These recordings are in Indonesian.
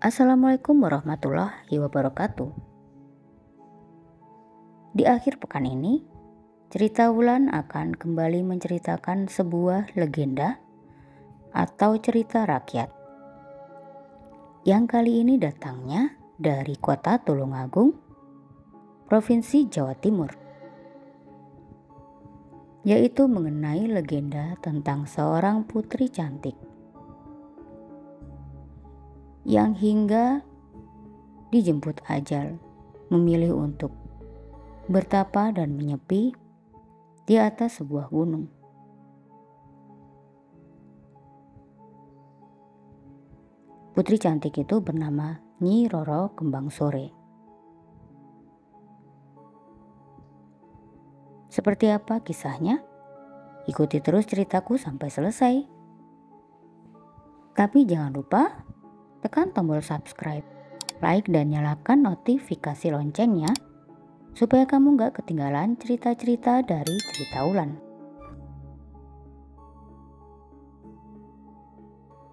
Assalamualaikum warahmatullahi wabarakatuh. Di akhir pekan ini, cerita Wulan akan kembali menceritakan sebuah legenda atau cerita rakyat. Yang kali ini datangnya dari kota Tulungagung, Provinsi Jawa Timur. Yaitu mengenai legenda tentang seorang putri cantik yang hingga dijemput ajal memilih untuk bertapa dan menyepi di atas sebuah gunung. Putri cantik itu bernama Nyi Roro Kembang Sore. Seperti apa kisahnya? Ikuti terus ceritaku sampai selesai. Tapi jangan lupa tekan tombol subscribe, like, dan nyalakan notifikasi loncengnya supaya kamu gak ketinggalan cerita-cerita dari cerita Wulan.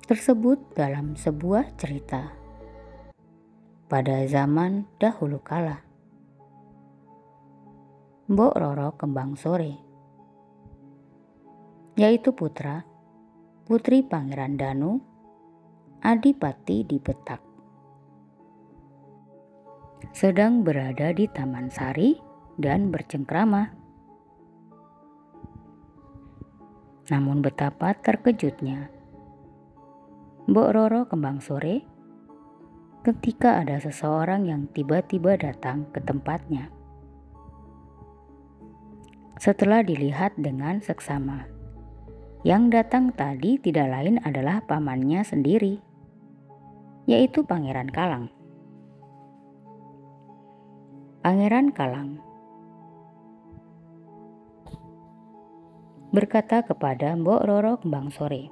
Tersebut dalam sebuah cerita pada zaman dahulu kala. Mbok Roro Kembang Sore, yaitu putri Pangeran Danu Adipati di Betak, sedang berada di Taman Sari dan bercengkrama. Namun betapa terkejutnya Mbok Roro Kembang Sore ketika ada seseorang yang tiba-tiba datang ke tempatnya. Setelah dilihat dengan seksama, yang datang tadi tidak lain adalah pamannya sendiri, yaitu Pangeran Kalang. Pangeran Kalang berkata kepada Mbok Roro Kembang Sore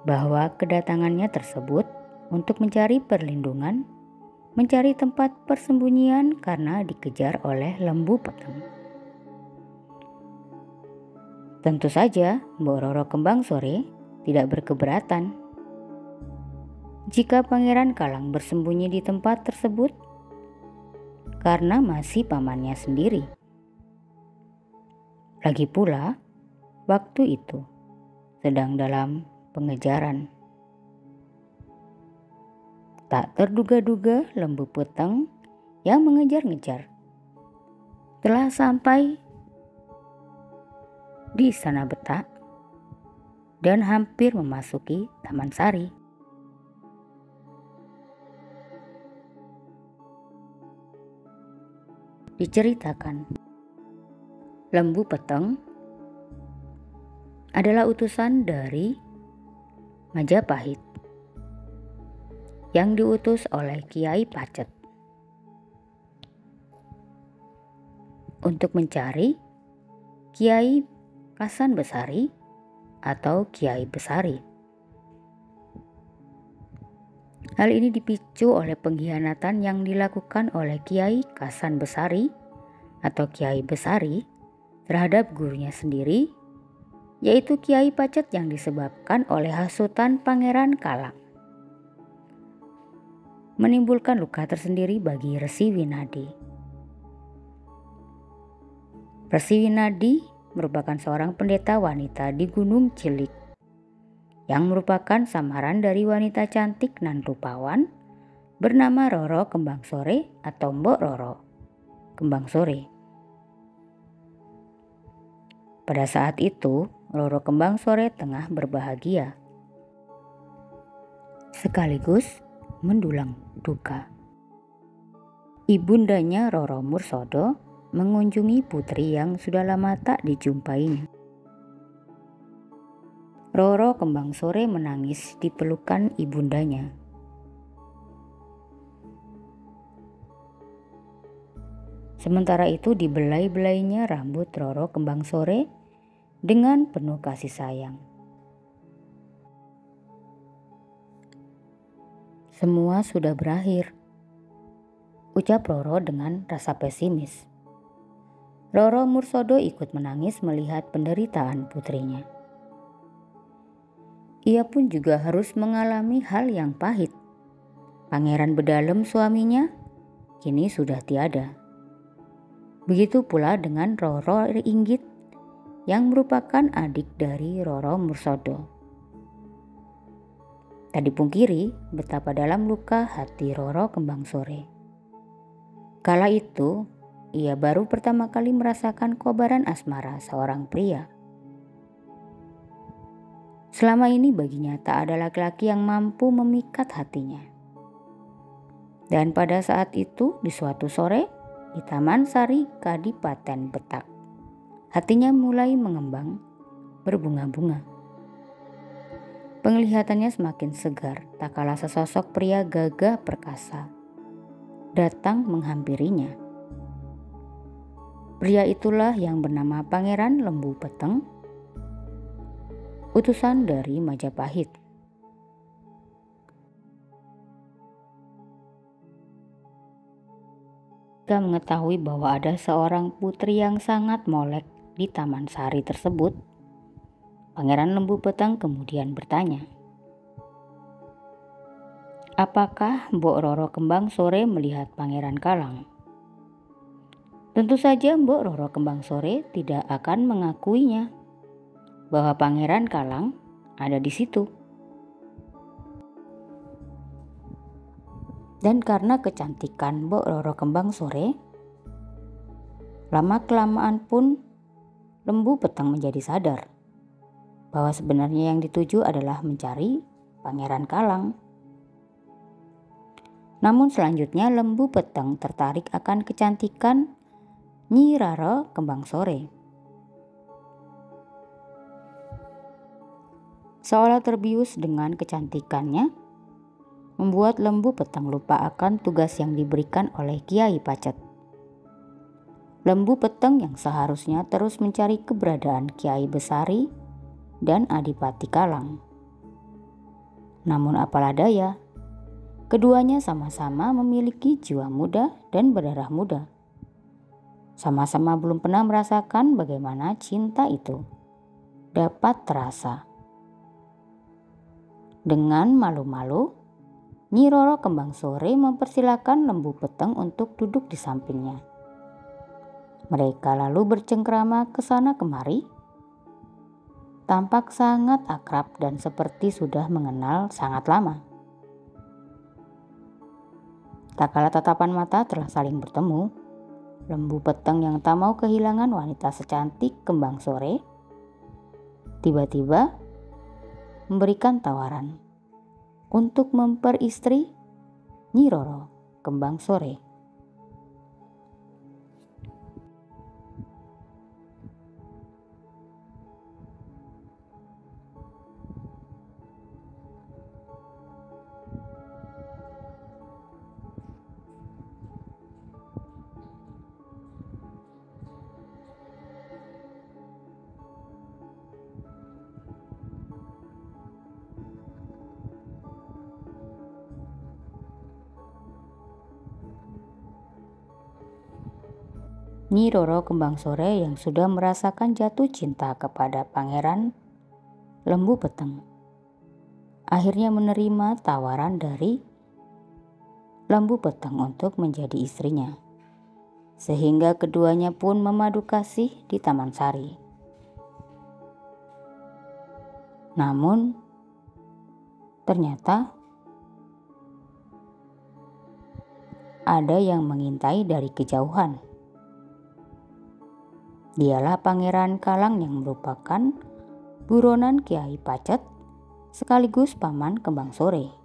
bahwa kedatangannya tersebut untuk mencari perlindungan, mencari tempat persembunyian karena dikejar oleh lembu peteng. Tentu saja Mbok Roro Kembang Sore tidak berkeberatan jika Pangeran Kalang bersembunyi di tempat tersebut karena masih pamannya sendiri. Lagi pula, waktu itu sedang dalam pengejaran. Tak terduga-duga lembu peteng yang mengejar-ngejar telah sampai di Istana Betak dan hampir memasuki Taman Sari. Diceritakan, lembu peteng adalah utusan dari Majapahit yang diutus oleh Kiai Pacet untuk mencari Kiai Kasan Besari atau Kiai Besari. Hal ini dipicu oleh pengkhianatan yang dilakukan oleh Kiai Kasan Besari atau Kiai Besari terhadap gurunya sendiri, yaitu Kiai Pacet, yang disebabkan oleh hasutan Pangeran Kalang, menimbulkan luka tersendiri bagi Resi Winadi. Resi Winadi merupakan seorang pendeta wanita di Gunung Cilik yang merupakan samaran dari wanita cantik nan rupawan bernama Roro Kembang Sore atau Mbok Roro Kembang Sore. Pada saat itu, Roro Kembang Sore tengah berbahagia, sekaligus mendulang duka. Ibundanya Roro Mursodo mengunjungi putri yang sudah lama tak dijumpainya. Roro Kembang Sore menangis di pelukan ibundanya. Sementara itu dibelai-belainya rambut Roro Kembang Sore dengan penuh kasih sayang. Semua sudah berakhir, ucap Roro dengan rasa pesimis. Roro Mursodo ikut menangis melihat penderitaan putrinya. Ia pun juga harus mengalami hal yang pahit Pangeran Bedalem suaminya kini sudah tiada. Begitu pula dengan Roro Inggit yang merupakan adik dari Roro Mursodo. Tak dipungkiri betapa dalam luka hati Roro Kembang Sore. Kala itu ia baru pertama kali merasakan kobaran asmara seorang pria. Selama ini baginya tak ada laki-laki yang mampu memikat hatinya. Dan pada saat itu di suatu sore di Taman Sari Kadipaten Betak, hatinya mulai mengembang berbunga-bunga. Penglihatannya semakin segar tak kalah sesosok pria gagah perkasa datang menghampirinya. Pria itulah yang bernama Pangeran Lembu Peteng, utusan dari Majapahit. Jika mengetahui bahwa ada seorang putri yang sangat molek di Taman Sari tersebut, Pangeran Lembu Peteng kemudian bertanya, "Apakah Mbok Roro Kembang Sore melihat Pangeran Kalang?" Tentu saja Mbok Roro Kembang Sore tidak akan mengakuinya bahwa Pangeran Kalang ada di situ. Dan karena kecantikan Mbok Roro Kembang Sore, lama-kelamaan pun Lembu Peteng menjadi sadar bahwa sebenarnya yang dituju adalah mencari Pangeran Kalang. Namun selanjutnya Lembu Peteng tertarik akan kecantikan Nyi Roro Kembang Sore. Seolah terbius dengan kecantikannya, membuat Lembu Peteng lupa akan tugas yang diberikan oleh Kiai Pacet. Lembu Peteng yang seharusnya terus mencari keberadaan Kiai Besari dan Adipati Kalang. Namun apalah daya, keduanya sama-sama memiliki jiwa muda dan berdarah muda. Sama-sama belum pernah merasakan bagaimana cinta itu dapat terasa. Dengan malu-malu, Nyi Roro Kembang Sore mempersilahkan Lembu Peteng untuk duduk di sampingnya. Mereka lalu bercengkrama ke sana kemari, tampak sangat akrab dan seperti sudah mengenal sangat lama. Tak kala tatapan mata telah saling bertemu, Lembu Peteng yang tak mau kehilangan wanita secantik Kembang Sore, tiba-tiba memberikan tawaran untuk memperistri Nyi Roro Kembang Sore. Nyi Roro Kembang Sore yang sudah merasakan jatuh cinta kepada Pangeran Lembu Peteng akhirnya menerima tawaran dari Lembu Peteng untuk menjadi istrinya, sehingga keduanya pun memadu kasih di Taman Sari. Namun ternyata ada yang mengintai dari kejauhan. Dialah Pangeran Kalang yang merupakan buronan Kiai Pacet sekaligus paman Kembang Sore.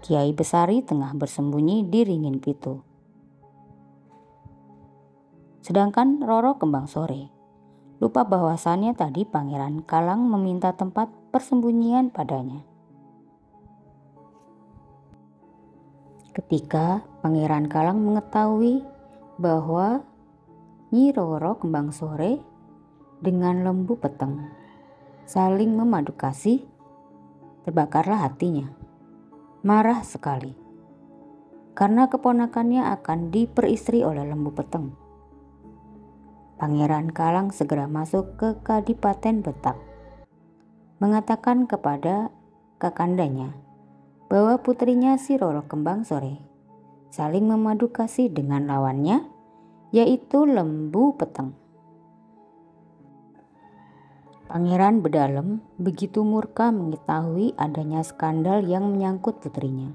Kiai Besari tengah bersembunyi di Ringin Pitu. Sedangkan Roro Kembang Sore lupa bahwasannya tadi Pangeran Kalang meminta tempat persembunyian padanya. Ketika Pangeran Kalang mengetahui bahwa Nyi Roro Kembang Sore dengan Lembu Peteng saling memadu kasih, terbakarlah hatinya. Marah sekali karena keponakannya akan diperistri oleh Lembu Peteng. Pangeran Kalang segera masuk ke Kadipaten Betak, mengatakan kepada kakandanya bahwa putrinya si Roro Kembang Sore saling memadu kasih dengan lawannya, yaitu Lembu Peteng. Pangeran Bedalem begitu murka mengetahui adanya skandal yang menyangkut putrinya.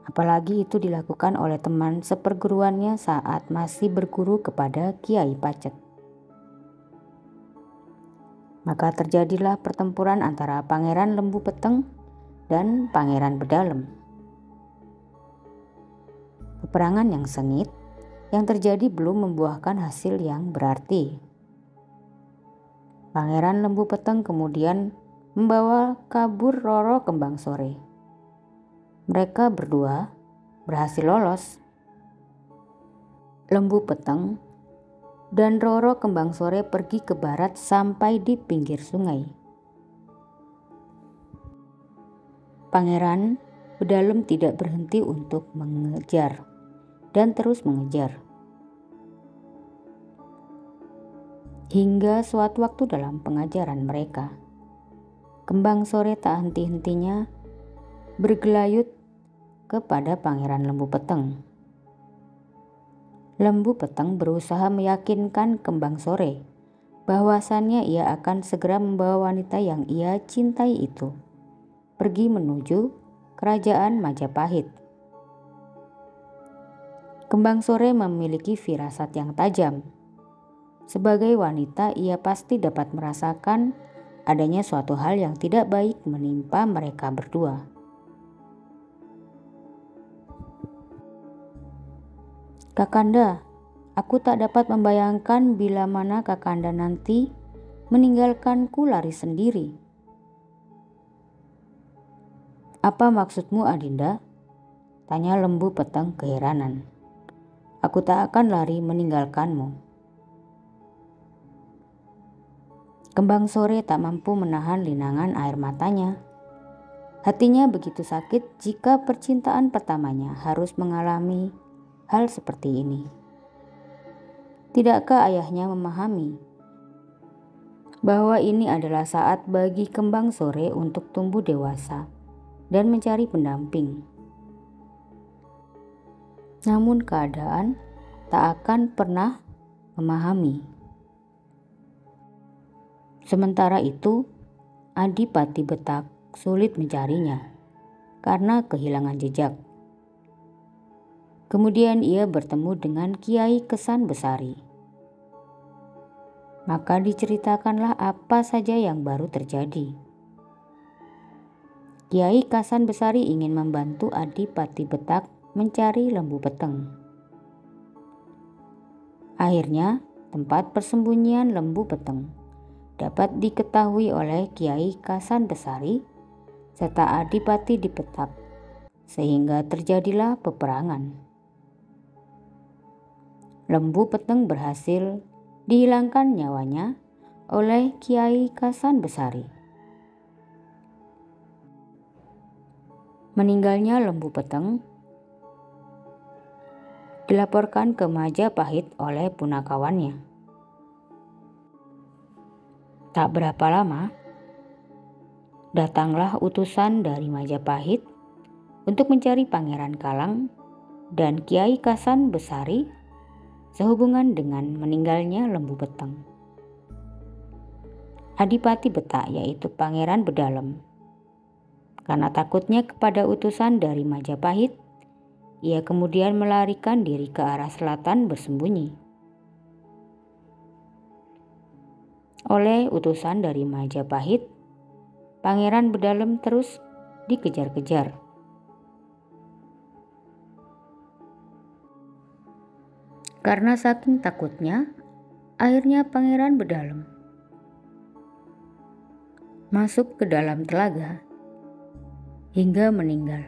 Apalagi itu dilakukan oleh teman seperguruannya saat masih berguru kepada Kiai Pacet. Maka terjadilah pertempuran antara Pangeran Lembu Peteng dan Pangeran Bedalem. Peperangan yang sengit yang terjadi belum membuahkan hasil yang berarti. Pangeran Lembu Peteng kemudian membawa kabur Roro Kembang Sore. Mereka berdua berhasil lolos. Lembu Peteng dan Roro Kembang Sore pergi ke barat sampai di pinggir sungai. Pangeran Bedalem tidak berhenti untuk mengejar dan terus mengejar. Hingga suatu waktu dalam pengajaran mereka, Kembang Sore tak henti-hentinya bergelayut kepada Pangeran Lembu Peteng. Lembu Peteng berusaha meyakinkan Kembang Sore bahwasannya ia akan segera membawa wanita yang ia cintai itu pergi menuju kerajaan Majapahit. Kembang Sore memiliki firasat yang tajam. Sebagai wanita, ia pasti dapat merasakan adanya suatu hal yang tidak baik menimpa mereka berdua. Kakanda, aku tak dapat membayangkan bila mana Kakanda nanti meninggalkanku lari sendiri. Apa maksudmu, Adinda? Tanya Lembu Peteng keheranan. Aku tak akan lari meninggalkanmu. Kembang Sore tak mampu menahan linangan air matanya. Hatinya begitu sakit jika percintaan pertamanya harus mengalami hal seperti ini. Tidakkah ayahnya memahami bahwa ini adalah saat bagi Kembang Sore untuk tumbuh dewasa dan mencari pendamping? Namun keadaan tak akan pernah memahami. Sementara itu, Adipati Betak sulit mencarinya karena kehilangan jejak. Kemudian ia bertemu dengan Kiai Kesan Besari. Maka diceritakanlah apa saja yang baru terjadi. Kiai Kesan Besari ingin membantu Adipati Betak mencari Lembu Peteng. Akhirnya, tempat persembunyian Lembu Peteng dapat diketahui oleh Kiai Kesan Besari serta Adipati di Betak, sehingga terjadilah peperangan. Lembu Peteng berhasil dihilangkan nyawanya oleh Kiai Kesan Besari. Meninggalnya Lembu Peteng dilaporkan ke Majapahit oleh punakawannya. Tak berapa lama, datanglah utusan dari Majapahit untuk mencari Pangeran Kalang dan Kiai Kesan Besari sehubungan dengan meninggalnya Lembu Peteng. Adipati Betak, yaitu Pangeran Bedalem, karena takutnya kepada utusan dari Majapahit, ia kemudian melarikan diri ke arah selatan bersembunyi. Oleh utusan dari Majapahit, Pangeran Bedalem terus dikejar-kejar. Karena saking takutnya, akhirnya Pangeran Bedalem masuk ke dalam telaga hingga meninggal.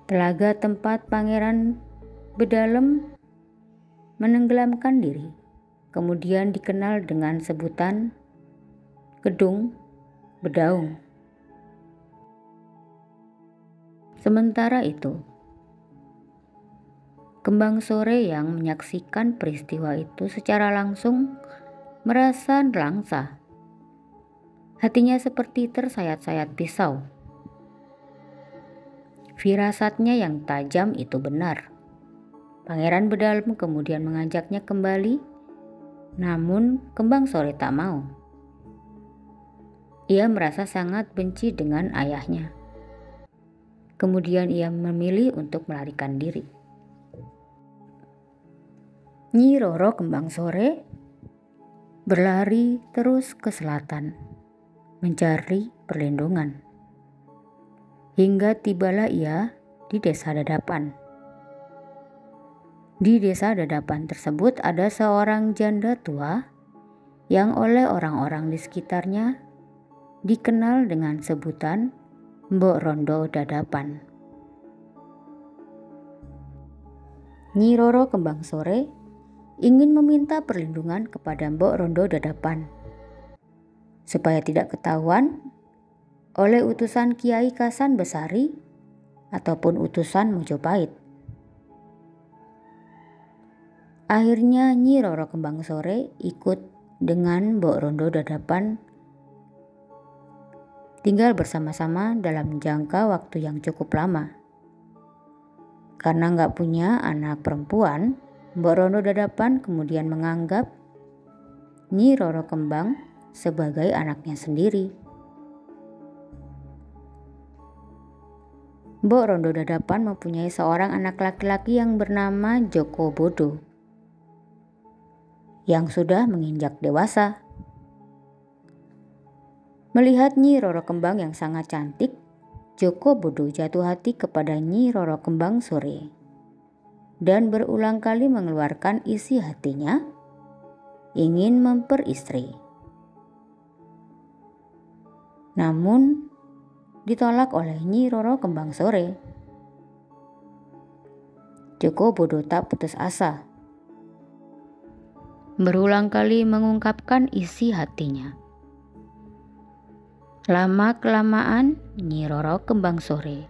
Telaga tempat Pangeran Bedalem menenggelamkan diri kemudian dikenal dengan sebutan Gedung Bedaung. Sementara itu, Kembang Sore yang menyaksikan peristiwa itu secara langsung merasa langsa. Hatinya seperti tersayat-sayat pisau. Firasatnya yang tajam itu benar. Pangeran Bedalam kemudian mengajaknya kembali, namun Kembang Sore tak mau. Ia merasa sangat benci dengan ayahnya. Kemudian ia memilih untuk melarikan diri. Nyi Roro Kembang Sore berlari terus ke selatan, mencari perlindungan. Hingga tibalah ia di Desa Dadapan. Di Desa Dadapan tersebut ada seorang janda tua yang oleh orang-orang di sekitarnya dikenal dengan sebutan Mbok Rondo Dadapan. Nyi Roro Kembang Sore ingin meminta perlindungan kepada Mbok Rondo Dadapan supaya tidak ketahuan oleh utusan Kiai Kasan Besari ataupun utusan Mojopahit. Akhirnya Nyi Roro Kembang Sore ikut dengan Mbok Rondo Dadapan tinggal bersama-sama dalam jangka waktu yang cukup lama. Karena nggak punya anak perempuan, Mbok Rondo Dadapan kemudian menganggap Nyi Roro Kembang sebagai anaknya sendiri. Mbok Rondo Dadapan mempunyai seorang anak laki-laki yang bernama Joko Bodo, yang sudah menginjak dewasa. Melihat Nyi Roro Kembang yang sangat cantik, Joko Bodo jatuh hati kepada Nyi Roro Kembang Sore dan berulang kali mengeluarkan isi hatinya ingin memperistri. Namun ditolak oleh Nyi Roro Kembang Sore. Joko Bodo tak putus asa, berulang kali mengungkapkan isi hatinya. Lama-kelamaan Nyi Roro Kembang Sore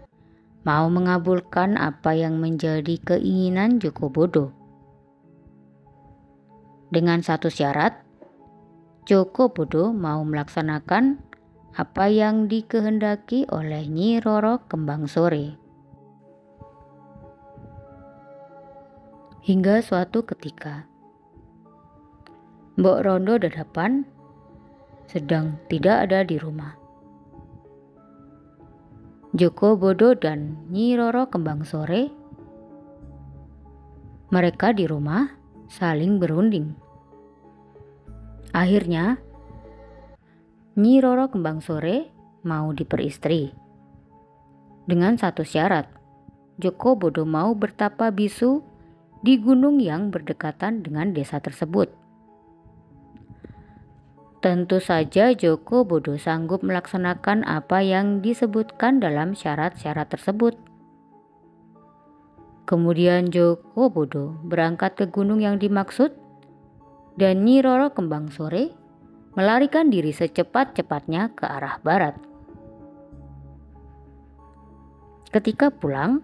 mau mengabulkan apa yang menjadi keinginan Joko Bodo. Dengan satu syarat, Joko Bodo mau melaksanakan apa yang dikehendaki oleh Nyi Roro Kembang Sore. Hingga suatu ketika, Mbok Rondo Dadapan sedang tidak ada di rumah. Joko Bodo dan Nyi Roro Kembang Sore, mereka di rumah saling berunding. Akhirnya Nyi Roro Kembang Sore mau diperistri dengan satu syarat. Joko Bodo mau bertapa bisu di gunung yang berdekatan dengan desa tersebut. Tentu saja Joko Bodo sanggup melaksanakan apa yang disebutkan dalam syarat-syarat tersebut. Kemudian Joko Bodo berangkat ke gunung yang dimaksud dan Nyi Roro Kembang Sore melarikan diri secepat-cepatnya ke arah barat. Ketika pulang,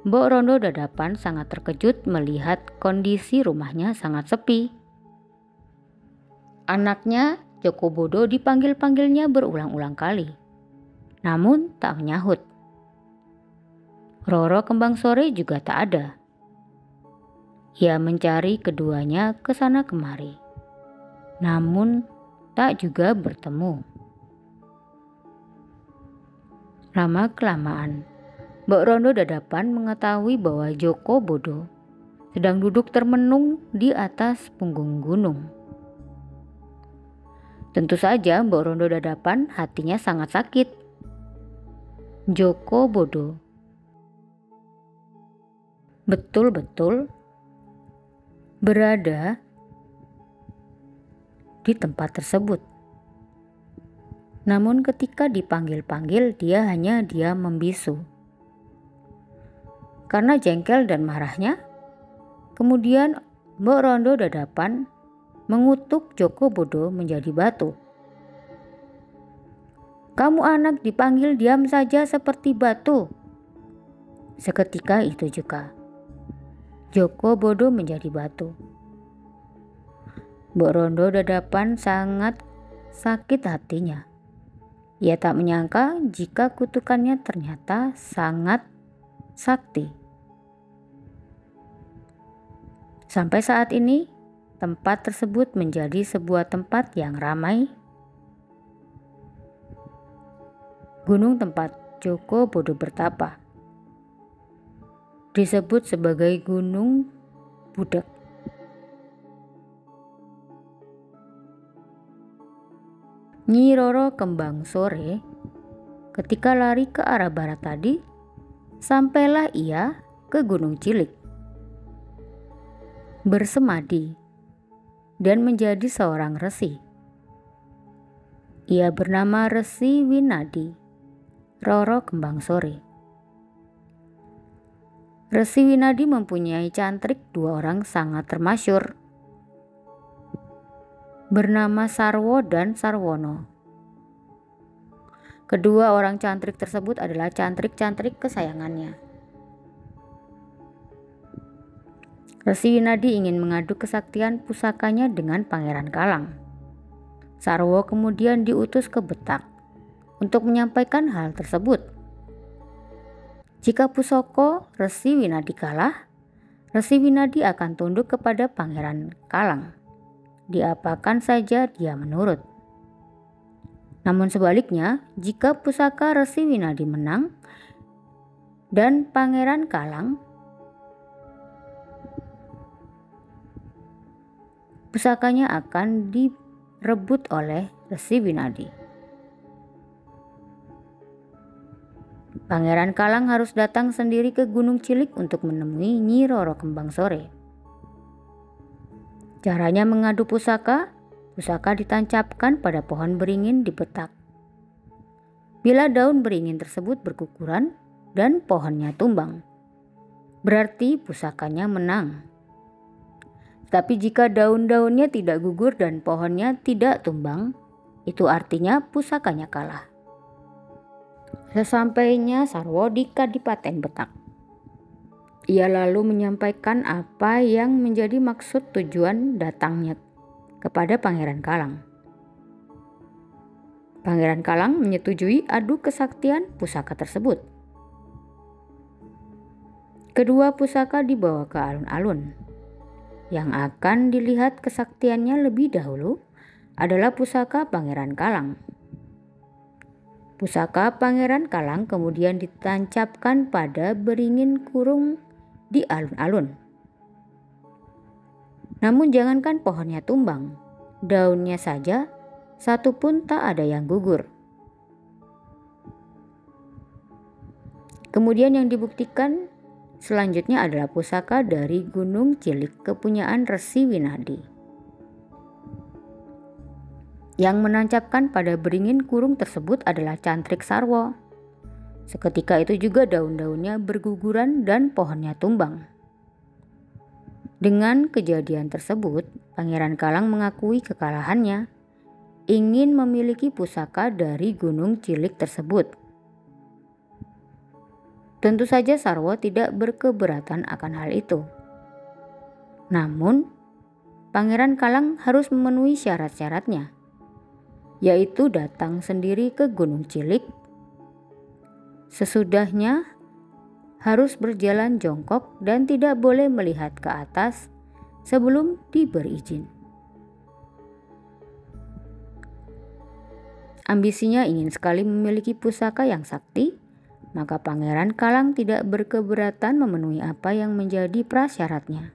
Mbok Rondo Dadapan sangat terkejut melihat kondisi rumahnya sangat sepi. Anaknya Joko Bodo dipanggil-panggilnya berulang-ulang kali, namun tak menyahut. Roro Kembang Sore juga tak ada. Ia mencari keduanya ke sana kemari, namun tak juga bertemu. Lama-kelamaan, Mbok Rondo Dadapan mengetahui bahwa Joko Bodo sedang duduk termenung di atas punggung gunung. Tentu saja Mbok Rondo Dadapan hatinya sangat sakit. Joko Bodo betul-betul berada di tempat tersebut. Namun ketika dipanggil-panggil dia hanya diam membisu. Karena jengkel dan marahnya, kemudian Mbok Rondo Dadapan mengutuk Joko Bodo menjadi batu. "Kamu anak dipanggil diam saja seperti batu." Seketika itu juga Joko Bodo menjadi batu. Mbok Rondo Dadapan sangat sakit hatinya. Ia tak menyangka jika kutukannya ternyata sangat sakti. Sampai saat ini, tempat tersebut menjadi sebuah tempat yang ramai. Gunung tempat Joko Bodo bertapa disebut sebagai Gunung Budak. Nyi Roro Kembang Sore ketika lari ke arah barat tadi, sampailah ia ke Gunung Cilik, bersemadi dan menjadi seorang resi. Ia bernama Resi Winadi Roro Kembang Sore. Resi Winadi mempunyai cantrik dua orang sangat termasyur, bernama Sarwo dan Sarwono. Kedua orang cantrik tersebut adalah cantrik-cantrik kesayangannya. Resi Winadi ingin mengadu kesaktian pusakanya dengan Pangeran Kalang. Sarwo kemudian diutus ke Betak untuk menyampaikan hal tersebut. Jika pusaka Resi Winadi kalah, Resi Winadi akan tunduk kepada Pangeran Kalang. Diapakan saja dia menurut. Namun sebaliknya, jika pusaka Resi Winadi menang dan Pangeran Kalang, pusakanya akan direbut oleh Resi Winadi. Pangeran Kalang harus datang sendiri ke Gunung Cilik untuk menemui Nyi Roro Kembang Sore. Caranya mengadu pusaka ditancapkan pada pohon beringin di Betak. Bila daun beringin tersebut berguguran dan pohonnya tumbang, berarti pusakanya menang. Tapi jika daun-daunnya tidak gugur dan pohonnya tidak tumbang, itu artinya pusakanya kalah. Sesampainya Sarwo di Kadipaten Betak, ia lalu menyampaikan apa yang menjadi maksud tujuan datangnya kepada Pangeran Kalang. Pangeran Kalang menyetujui adu kesaktian pusaka tersebut. Kedua pusaka dibawa ke alun-alun. Yang akan dilihat kesaktiannya lebih dahulu adalah pusaka Pangeran Kalang. Pusaka Pangeran Kalang kemudian ditancapkan pada beringin kurung di alun-alun. Namun jangankan pohonnya tumbang, daunnya saja satu pun tak ada yang gugur. Kemudian yang dibuktikan selanjutnya adalah pusaka dari Gunung Cilik kepunyaan Resi Winadi, yang menancapkan pada beringin kurung tersebut adalah cantrik Sarwo. Seketika itu juga daun-daunnya berguguran dan pohonnya tumbang. Dengan kejadian tersebut, Pangeran Kalang mengakui kekalahannya, ingin memiliki pusaka dari Gunung Cilik tersebut. Tentu saja Sarwo tidak berkeberatan akan hal itu. Namun, Pangeran Kalang harus memenuhi syarat-syaratnya, yaitu datang sendiri ke Gunung Cilik. Sesudahnya harus berjalan jongkok dan tidak boleh melihat ke atas sebelum diberi izin. Ambisinya ingin sekali memiliki pusaka yang sakti, maka Pangeran Kalang tidak berkeberatan memenuhi apa yang menjadi prasyaratnya.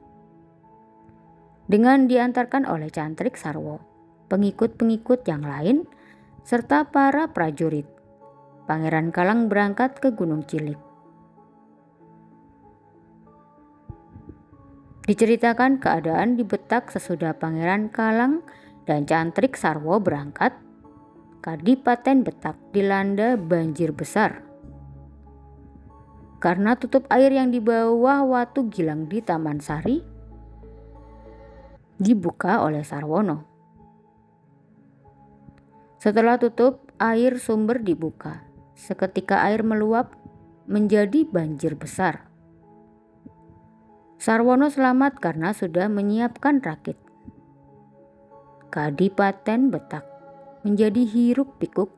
Dengan diantarkan oleh cantrik Sarwo, pengikut-pengikut yang lain, serta para prajurit, Pangeran Kalang berangkat ke Gunung Cilik. Diceritakan keadaan di Betak sesudah Pangeran Kalang dan cantrik Sarwo berangkat. Kadipaten Betak dilanda banjir besar karena tutup air yang di bawah Watu Gilang di Taman Sari dibuka oleh Sarwono. Setelah tutup air sumber dibuka, seketika air meluap menjadi banjir besar. Sarwono selamat karena sudah menyiapkan rakit. Kadipaten Betak menjadi hiruk-pikuk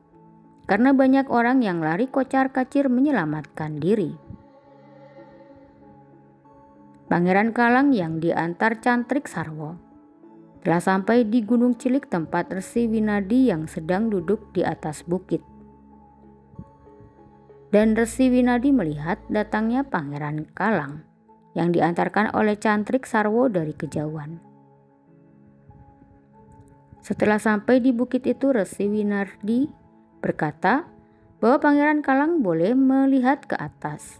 karena banyak orang yang lari kocar-kacir menyelamatkan diri. Pangeran Kalang yang diantar Cantrik Sarwo telah sampai di Gunung Cilik tempat Resi Winadi yang sedang duduk di atas bukit. Dan Resi Winadi melihat datangnya Pangeran Kalang yang diantarkan oleh Cantrik Sarwo dari kejauhan. Setelah sampai di bukit itu, Resi Winadi berkata bahwa Pangeran Kalang boleh melihat ke atas,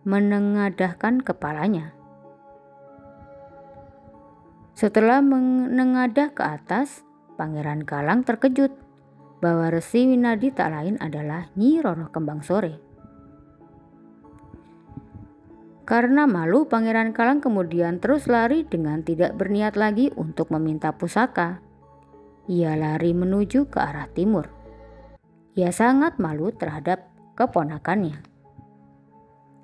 menengadahkan kepalanya. Setelah menengadah ke atas, Pangeran Kalang terkejut bahwa Resi Winadi tak lain adalah Nyi Roro Kembang Sore. Karena malu, Pangeran Kalang kemudian terus lari dengan tidak berniat lagi untuk meminta pusaka. Ia lari menuju ke arah timur. Ia sangat malu terhadap keponakannya.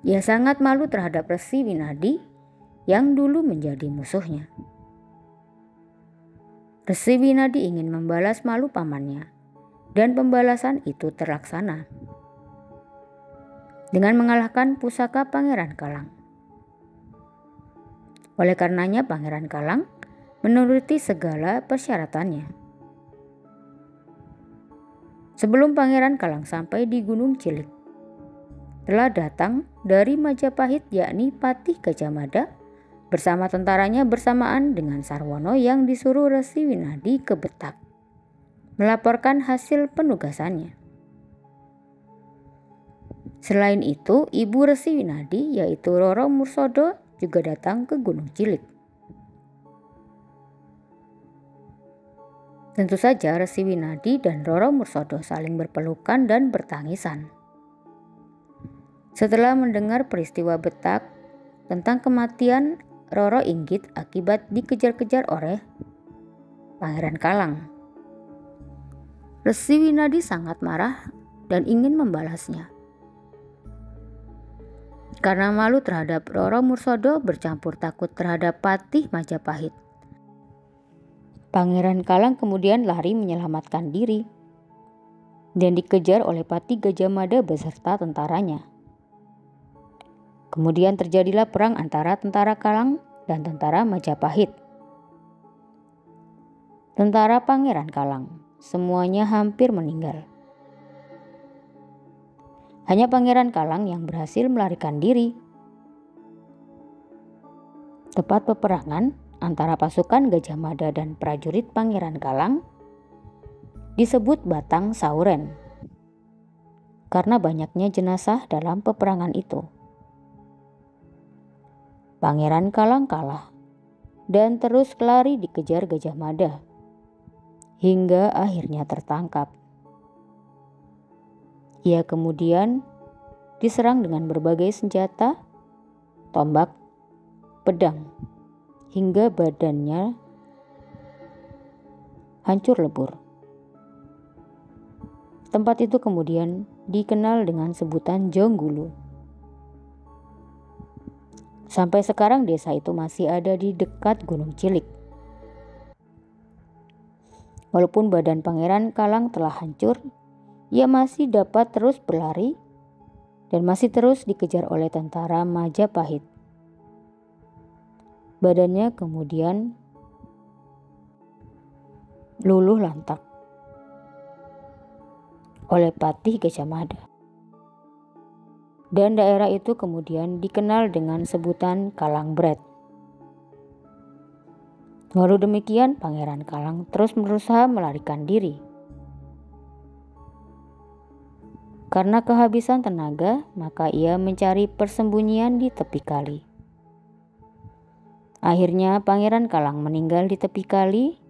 Ia sangat malu terhadap Resi Winadi yang dulu menjadi musuhnya. Resi Winadi ingin membalas malu pamannya, dan pembalasan itu terlaksana dengan mengalahkan pusaka Pangeran Kalang. Oleh karenanya Pangeran Kalang menuruti segala persyaratannya. Sebelum Pangeran Kalang sampai di Gunung Cilik, telah datang dari Majapahit yakni Patih Gajah Mada bersama tentaranya bersamaan dengan Sarwono yang disuruh Resi Winadi ke Betak melaporkan hasil penugasannya. Selain itu, ibu Resi Winadi yaitu Roro Mursodo juga datang ke Gunung Cilik. Tentu saja Resi Winadi dan Roro Mursodo saling berpelukan dan bertangisan. Setelah mendengar peristiwa Betak tentang kematian Roro Inggit akibat dikejar-kejar oleh Pangeran Kalang, Resi Winadi sangat marah dan ingin membalasnya. Karena malu terhadap Roro Mursodo bercampur takut terhadap Patih Majapahit, Pangeran Kalang kemudian lari menyelamatkan diri dan dikejar oleh Patih Gajah Mada beserta tentaranya. Kemudian terjadilah perang antara tentara Kalang dan tentara Majapahit. Tentara Pangeran Kalang semuanya hampir meninggal. Hanya Pangeran Kalang yang berhasil melarikan diri. Tepat peperangan antara pasukan Gajah Mada dan prajurit Pangeran Kalang disebut Batang Sauren karena banyaknya jenazah dalam peperangan itu. Pangeran Kalang kalah dan terus lari dikejar Gajah Mada hingga akhirnya tertangkap. Ia kemudian diserang dengan berbagai senjata, tombak, pedang, hingga badannya hancur lebur. Tempat itu kemudian dikenal dengan sebutan Jonggulu. Sampai sekarang desa itu masih ada di dekat Gunung Cilik. Walaupun badan Pangeran Kalang telah hancur, ia masih dapat terus berlari dan masih terus dikejar oleh tentara Majapahit. Badannya kemudian luluh lantak oleh Patih Gajah Mada. Dan daerah itu kemudian dikenal dengan sebutan Kalangbret. Walau demikian, Pangeran Kalang terus berusaha melarikan diri. Karena kehabisan tenaga, maka ia mencari persembunyian di tepi kali. Akhirnya Pangeran Kalang meninggal di tepi kali,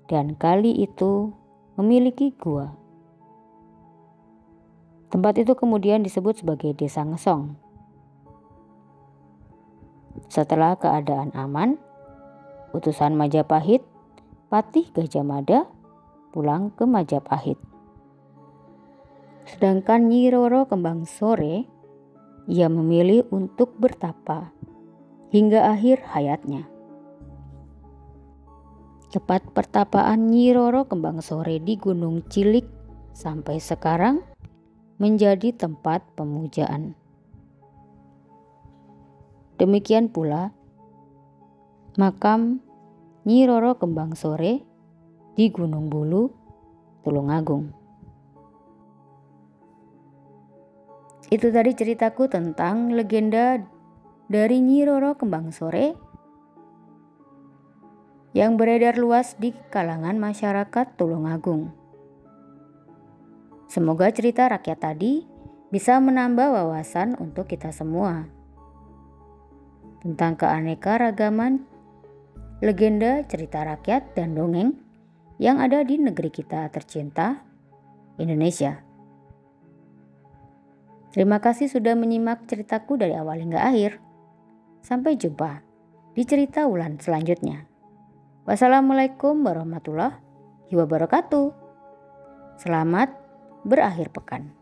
dan kali itu memiliki gua. Tempat itu kemudian disebut sebagai Desa Ngesong. Setelah keadaan aman, utusan Majapahit, Patih Gajah Mada pulang ke Majapahit. Sedangkan Nyi Roro Kembang Sore, ia memilih untuk bertapa hingga akhir hayatnya. Tempat pertapaan Nyi Roro Kembang Sore di Gunung Cilik sampai sekarang menjadi tempat pemujaan. Demikian pula makam Nyi Roro Kembang Sore di Gunung Bulu, Tulungagung. Itu tadi ceritaku tentang legenda dari Nyi Roro Kembang Sore yang beredar luas di kalangan masyarakat Tulungagung. Semoga cerita rakyat tadi bisa menambah wawasan untuk kita semua tentang keanekaragaman legenda, cerita rakyat, dan dongeng yang ada di negeri kita tercinta, Indonesia. Terima kasih sudah menyimak ceritaku dari awal hingga akhir. Sampai jumpa di cerita Wulan selanjutnya. Wassalamualaikum warahmatullahi wabarakatuh. Selamat berakhir pekan.